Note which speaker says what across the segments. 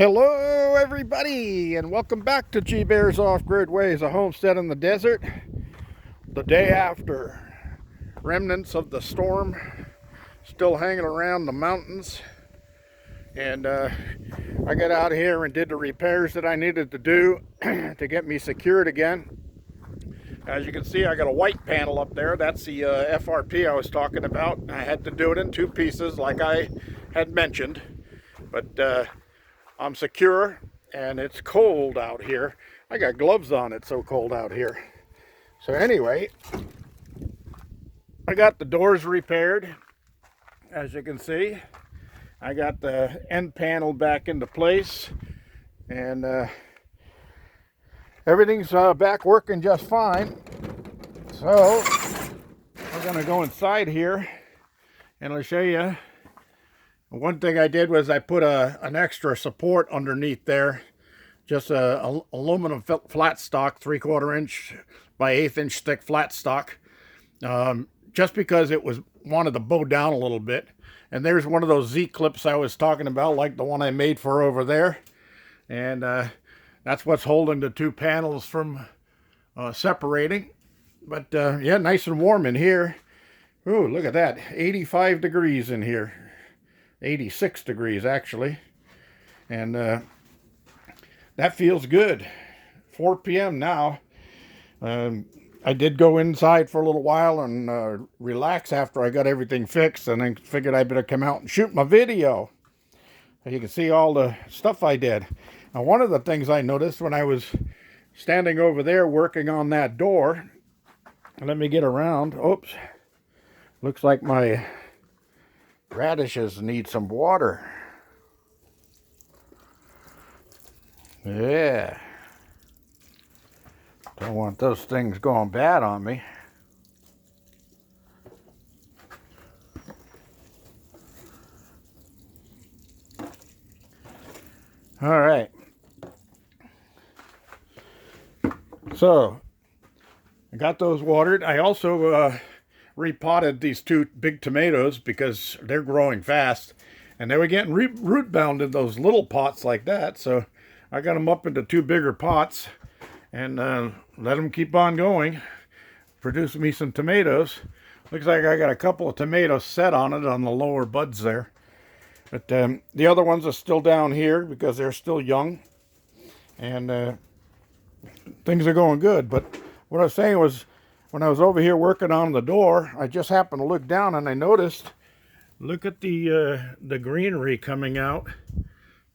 Speaker 1: Hello everybody and welcome back to G Bear's Off-Grid Ways, a homestead in the desert. The day after, remnants of the storm still hanging around the mountains, and I got out here and did the repairs that I needed to do to get me secured again. As you can see, I got a white panel up there. That's the FRP I was talking about. I had to do it in two pieces like I had mentioned, but I'm secure, and it's cold out here. I got gloves on, it's so cold out here. So anyway, I got the doors repaired. As you can see, I got the end panel back into place, and everything's back working just fine. So we're gonna go inside here and I'll show you. One thing I did was I put an extra support underneath there, just a aluminum flat stock, 3/4 inch by 1/8 inch thick flat stock, just because it was wanted to bow down a little bit. And there's one of those Z clips I was talking about, like the one I made for over there, and that's what's holding the two panels from separating. But yeah, nice and warm in here. Ooh, look at that, 85 degrees in here. 86 degrees actually, and that feels good. 4 p.m. now. I did go inside for a little while and relax after I got everything fixed, and I figured I better come out and shoot my video so you can see all the stuff I did. Now, one of the things I noticed when I was standing over there working on that door, let me get around. Oops, looks like my radishes need some water. Yeah. Don't want those things going bad on me. All right. So, I got those watered. I also repotted these two big tomatoes because they're growing fast, and they were getting root bound in those little pots like that. So I got them up into two bigger pots and let them keep on going, produce me some tomatoes. Looks like I got a couple of tomatoes set on it on the lower buds there, but the other ones are still down here because they're still young, and things are going good. But what I was saying was, when I was over here working on the door, I just happened to look down and I noticed, look at the greenery coming out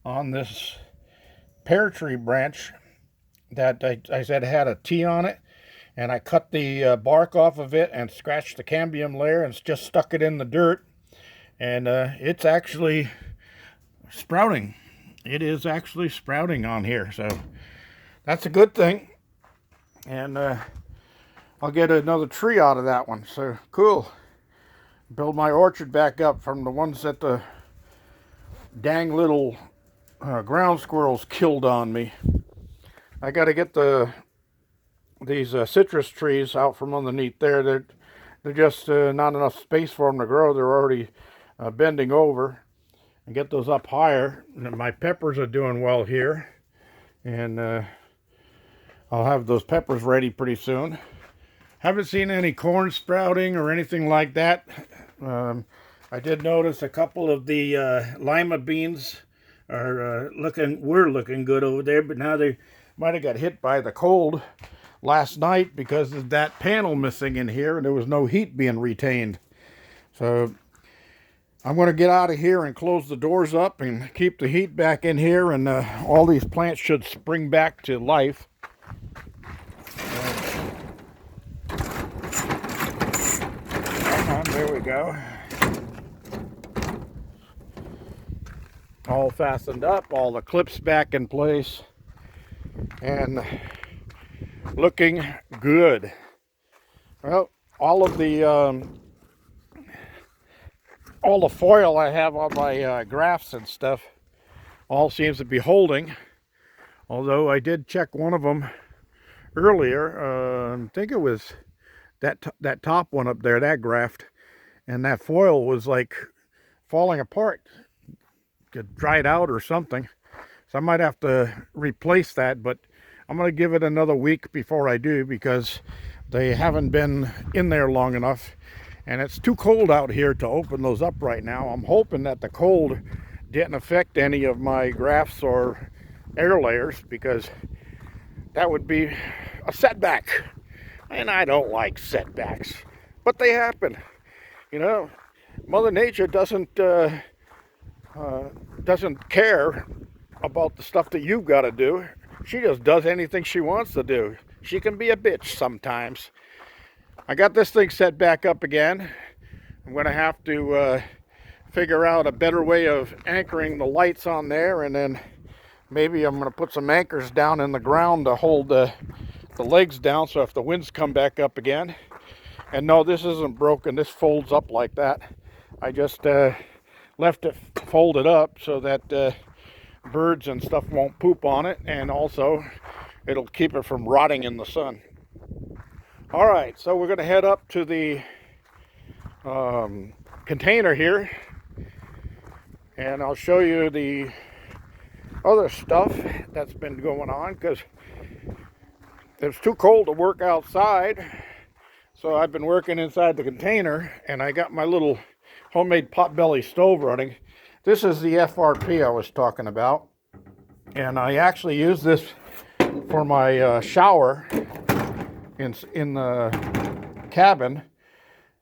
Speaker 1: on this pear tree branch that I said had a T on it, and I cut the bark off of it and scratched the cambium layer and just stuck it in the dirt, and it's actually sprouting. It is actually sprouting on here, so that's a good thing. And I'll get another tree out of that one. So cool. Build my orchard back up from the ones that the dang little ground squirrels killed on me. I got to get these citrus trees out from underneath there. They're just not enough space for them to grow. They're already bending over. And get those up higher. And my peppers are doing well here, and I'll have those peppers ready pretty soon. Haven't seen any corn sprouting or anything like that. I did notice a couple of the lima beans are were looking good over there, but now they might have got hit by the cold last night because of that panel missing in here, and there was no heat being retained. So I'm going to get out of here and close the doors up and keep the heat back in here, and all these plants should spring back to life. There we go. All fastened up, all the clips back in place, and looking good. Well, all the foil I have on my grafts and stuff all seems to be holding. Although I did check one of them earlier. I think it was that top one up there, that graft, and that foil was like falling apart. Get dried out or something. So I might have to replace that, but I'm going to give it another week before I do, because they haven't been in there long enough. And it's too cold out here to open those up right now. I'm hoping that the cold didn't affect any of my grafts or air layers, because that would be a setback. And I don't like setbacks, but they happen. You know, Mother Nature doesn't care about the stuff that you've got to do. She just does anything she wants to do. She can be a bitch sometimes. I got this thing set back up again. I'm going to have to figure out a better way of anchoring the lights on there, and then maybe I'm going to put some anchors down in the ground to hold the legs down, so if the winds come back up again. And no, this isn't broken. This folds up like that. I just left it folded up so that birds and stuff won't poop on it, and also it'll keep it from rotting in the sun. All right, so we're going to head up to the container here, and I'll show you the other stuff that's been going on, because it's too cold to work outside. So I've been working inside the container, and I got my little homemade potbelly stove running. This is the FRP I was talking about, and I actually use this for my shower in the cabin.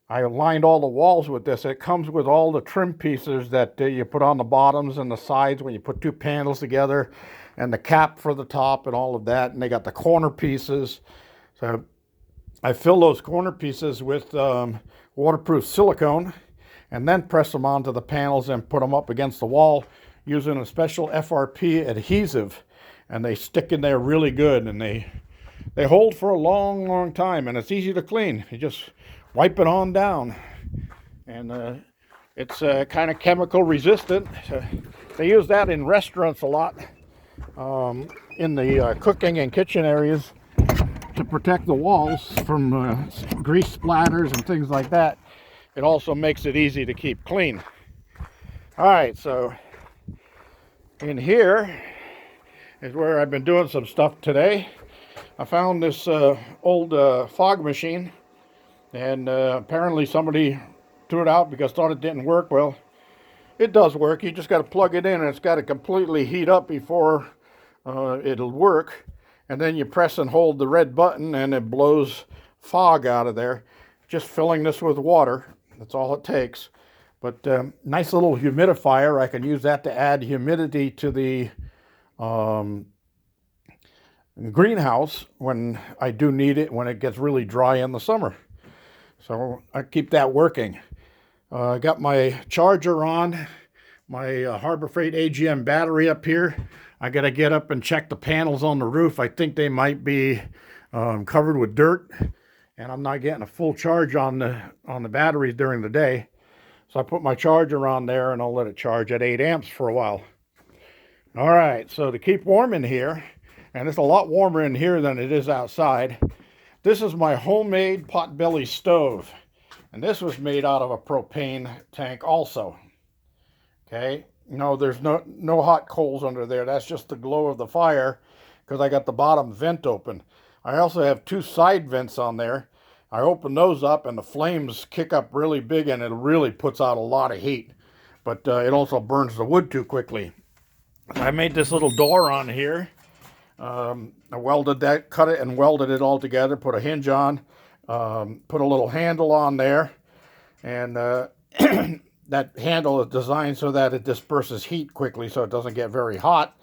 Speaker 1: I lined all the walls with this. It comes with all the trim pieces that you put on the bottoms and the sides when you put two panels together, and the cap for the top and all of that. And they got the corner pieces. So I fill those corner pieces with waterproof silicone, and then press them onto the panels and put them up against the wall using a special FRP adhesive. And they stick in there really good, and they hold for a long, long time, and it's easy to clean. You just wipe it on down, and it's kind of chemical resistant. They use that in restaurants a lot, in the cooking and kitchen areas, to protect the walls from grease splatters and things like that. It also makes it easy to keep clean. All right, so in here is where I've been doing some stuff today. I found this old fog machine, and apparently somebody threw it out because thought it didn't work. Well, it does work. You just got to plug it in, and it's got to completely heat up before it'll work. And then you press and hold the red button, and it blows fog out of there. Just filling this with water. That's all it takes. But nice little humidifier. I can use that to add humidity to the greenhouse when I do need it, when it gets really dry in the summer. So I keep that working. I got my charger on, my Harbor Freight AGM battery up here. I got to get up and check the panels on the roof. I think they might be covered with dirt, and I'm not getting a full charge on the batteries during the day. So I put my charger on there, and I'll let it charge at 8 amps for a while. All right, so to keep warm in here, and it's a lot warmer in here than it is outside, this is my homemade potbelly stove. And this was made out of a propane tank also. Okay, no, there's no hot coals under there. That's just the glow of the fire, because I got the bottom vent open. I also have two side vents on there. I open those up, and the flames kick up really big, and it really puts out a lot of heat. But it also burns the wood too quickly. I made this little door on here. I welded that, cut it and welded it all together, put a hinge on, put a little handle on there, and that handle is designed so that it disperses heat quickly so it doesn't get very hot,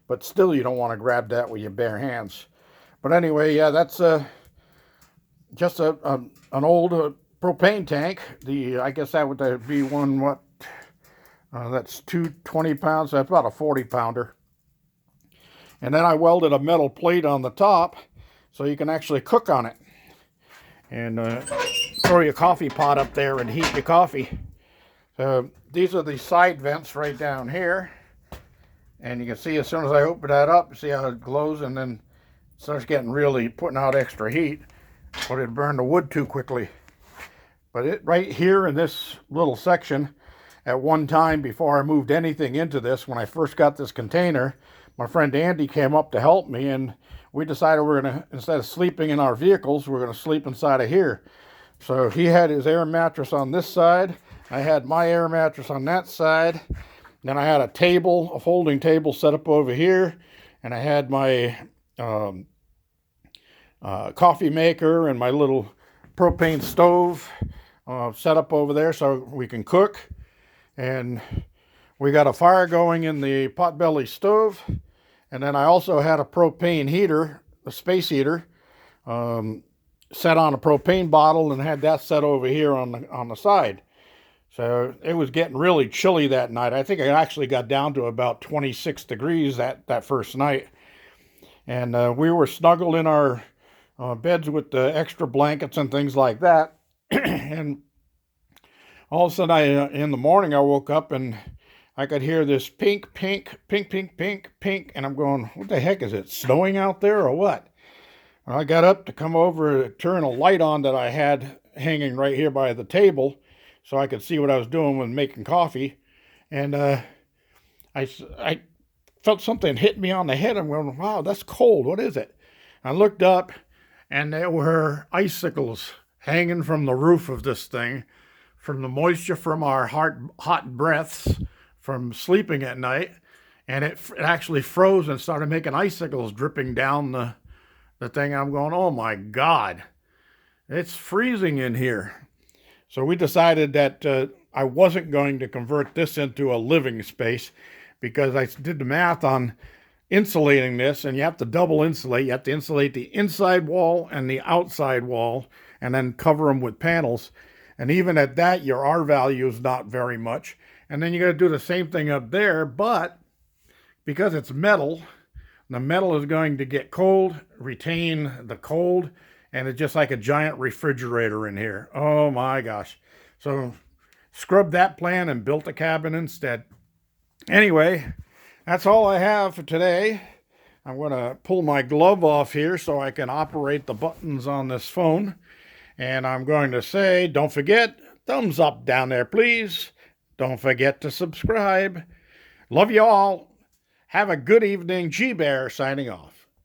Speaker 1: but still you don't want to grab that with your bare hands. But anyway, yeah, that's just an old propane tank. I guess that would be one, that's 220 pounds, that's about a 40 pounder. And then I welded a metal plate on the top so you can actually cook on it. And throw your coffee pot up there and heat your coffee. These are the side vents right down here. And you can see as soon as I open that up, see how it glows, and then it starts getting really putting out extra heat. But it burned the wood too quickly. But it right here in this little section, at one time before I moved anything into this, when I first got this container, my friend Andy came up to help me, and we decided we're going to, instead of sleeping in our vehicles, we're going to sleep inside of here. So he had his air mattress on this side. I had my air mattress on that side. Then I had a table, a folding table set up over here. And I had my coffee maker and my little propane stove set up over there so we can cook. And we got a fire going in the potbelly stove. And then I also had a propane heater, a space heater, set on a propane bottle, and had that set over here on the side. So it was getting really chilly that night. I think I actually got down to about 26 degrees that first night. And we were snuggled in our beds with the extra blankets and things like that. And all of a sudden, in the morning, I woke up and I could hear this pink, pink, pink, pink, pink, pink. And I'm going, what the heck is it? Snowing out there or what? And I got up to come over to turn a light on that I had hanging right here by the table so I could see what I was doing with making coffee. And I felt something hit me on the head. I'm going, wow, that's cold. What is it? I looked up, and there were icicles hanging from the roof of this thing, from the moisture from our hot breaths from sleeping at night. And it actually froze and started making icicles dripping down the thing. I'm going, oh my God, it's freezing in here. So we decided that I wasn't going to convert this into a living space, because I did the math on insulating this, and you have to double insulate. You have to insulate the inside wall and the outside wall, and then cover them with panels. And even at that, your R value is not very much. And then you got to do the same thing up there, but because it's metal, the metal is going to get cold, retain the cold, and it's just like a giant refrigerator in here. Oh my gosh. So scrubbed that plan and built a cabin instead. Anyway, that's all I have for today. I'm going to pull my glove off here so I can operate the buttons on this phone. And I'm going to say, don't forget, thumbs up down there, please. Don't forget to subscribe. Love you all. Have a good evening. G-Bear signing off.